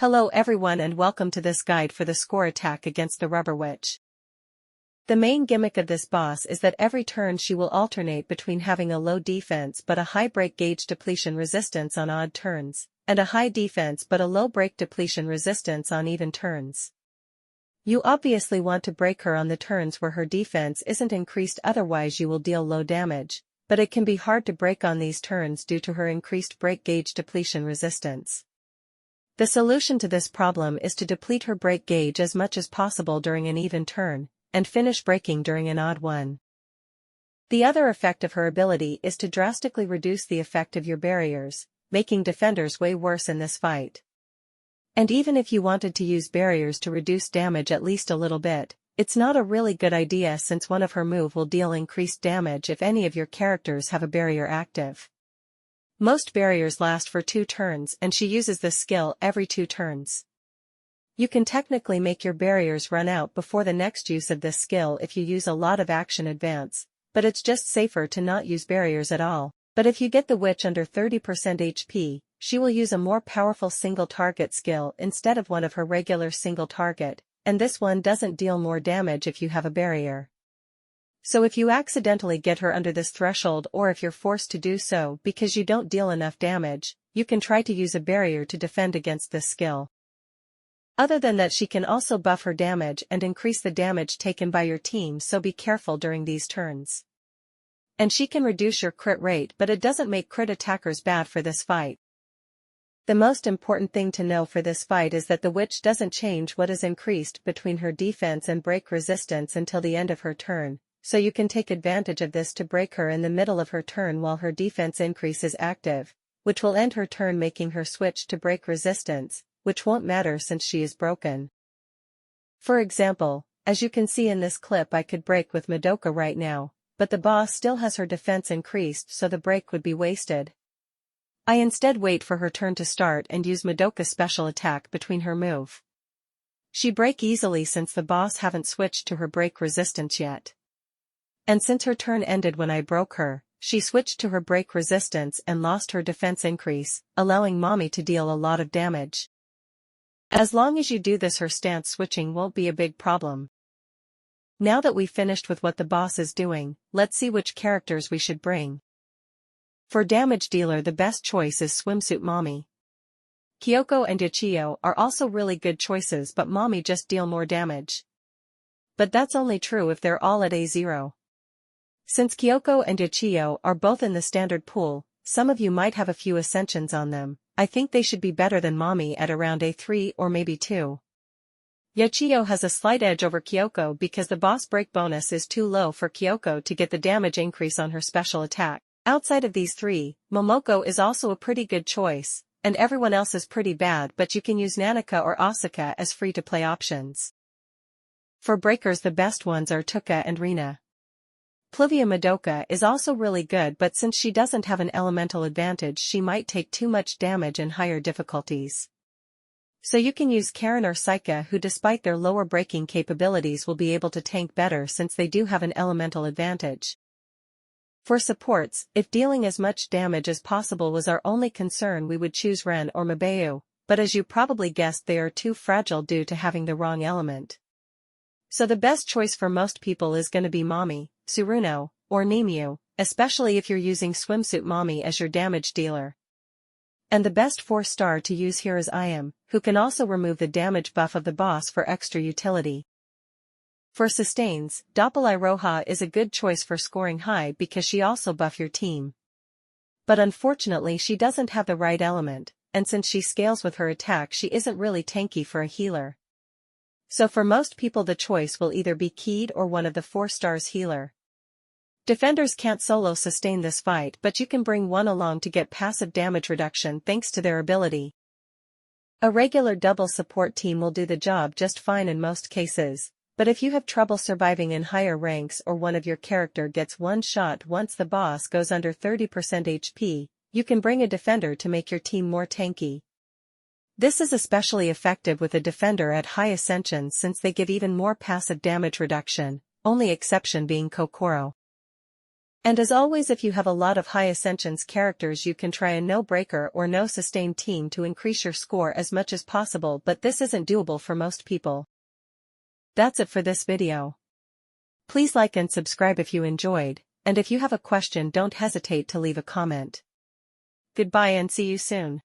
Hello everyone and welcome to this guide for the score attack against the Rubber Witch. The main gimmick of this boss is that every turn she will alternate between having a low defense but a high break gauge depletion resistance on odd turns, and a high defense but a low break depletion resistance on even turns. You obviously want to break her on the turns where her defense isn't increased, otherwise you will deal low damage, but it can be hard to break on these turns due to her increased break gauge depletion resistance. The solution to this problem is to deplete her break gauge as much as possible during an even turn, and finish breaking during an odd one. The other effect of her ability is to drastically reduce the effect of your barriers, making defenders way worse in this fight. And even if you wanted to use barriers to reduce damage at least a little bit, it's not a really good idea since one of her moves will deal increased damage if any of your characters have a barrier active. Most barriers last for 2 turns and she uses this skill every 2 turns. You can technically make your barriers run out before the next use of this skill if you use a lot of action advance, but it's just safer to not use barriers at all. But if you get the witch under 30% HP, she will use a more powerful single target skill instead of one of her regular single target, and this one doesn't deal more damage if you have a barrier. So if you accidentally get her under this threshold, or if you're forced to do so because you don't deal enough damage, you can try to use a barrier to defend against this skill. Other than that, she can also buff her damage and increase the damage taken by your team, so be careful during these turns. And she can reduce your crit rate, but it doesn't make crit attackers bad for this fight. The most important thing to know for this fight is that the witch doesn't change what is increased between her defense and break resistance until the end of her turn. So you can take advantage of this to break her in the middle of her turn while her defense increase is active, which will end her turn making her switch to break resistance, which won't matter since she is broken. For example, as you can see in this clip, I could break with Madoka right now, but the boss still has her defense increased, so the break would be wasted. I instead wait for her turn to start and use Madoka's special attack between her move. She break easily since the boss haven't switched to her break resistance yet. And since her turn ended when I broke her, she switched to her break resistance and lost her defense increase, allowing Mommy to deal a lot of damage. As long as you do this, her stance switching won't be a big problem. Now that we've finished with what the boss is doing, let's see which characters we should bring. For damage dealer, the best choice is Swimsuit Mommy. Kyoko and Yachiyo are also really good choices, but Mommy just deal more damage. But that's only true if they're all at A0. Since Kyoko and Yachiyo are both in the standard pool, some of you might have a few ascensions on them. I think they should be better than Mommy at around A3 or maybe 2. Yachiyo has a slight edge over Kyoko because the boss break bonus is too low for Kyoko to get the damage increase on her special attack. Outside of these 3, Momoko is also a pretty good choice, and everyone else is pretty bad, but you can use Nanika or Asuka as free-to-play options. For breakers, the best ones are Tuka and Rina. Pluvia Madoka is also really good, but since she doesn't have an elemental advantage, she might take too much damage in higher difficulties. So you can use Karen or Saika, who despite their lower breaking capabilities will be able to tank better since they do have an elemental advantage. For supports, if dealing as much damage as possible was our only concern, we would choose Ren or Mabayu, but as you probably guessed, they are too fragile due to having the wrong element. So the best choice for most people is going to be Mommy, Tsuruno, or Nimue, especially if you're using Swimsuit Mommy as your damage dealer. And the best 4-star to use here is Ayam, who can also remove the damage buff of the boss for extra utility. For sustains, Doppelei Roja is a good choice for scoring high because she also buff your team. But unfortunately she doesn't have the right element, and since she scales with her attack, she isn't really tanky for a healer. So for most people the choice will either be Keyed or one of the 4-stars healer. Defenders can't solo sustain this fight, but you can bring one along to get passive damage reduction thanks to their ability. A regular double support team will do the job just fine in most cases, but if you have trouble surviving in higher ranks or one of your character gets one shot once the boss goes under 30% HP, you can bring a defender to make your team more tanky. This is especially effective with a defender at high ascension since they give even more passive damage reduction, only exception being Kokoro. And as always, if you have a lot of high ascensions characters, you can try a no-breaker or no-sustain team to increase your score as much as possible, but this isn't doable for most people. That's it for this video. Please like and subscribe if you enjoyed, and if you have a question, don't hesitate to leave a comment. Goodbye and see you soon.